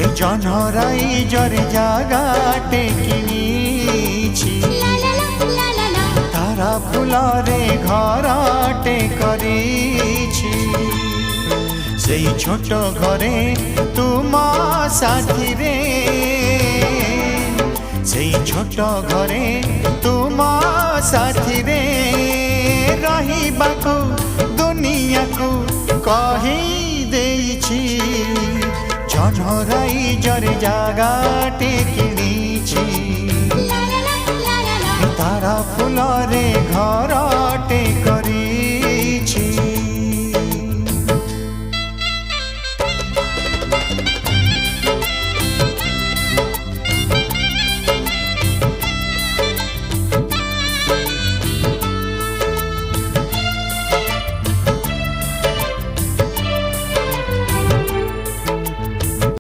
এই জনরাই জরে জাগাটে কিনিছি তারা ফুলরে ঘরটে করিছি সেই ছোট ঘরে তুম সাথীরে সেই ছোট ঘরে তুম সাথীরে রহিবাকু দুনিয়াকু কহি দেইছি জনরাই জরে জাগাটে কিনিছি তারা ফুলরে ঘরটে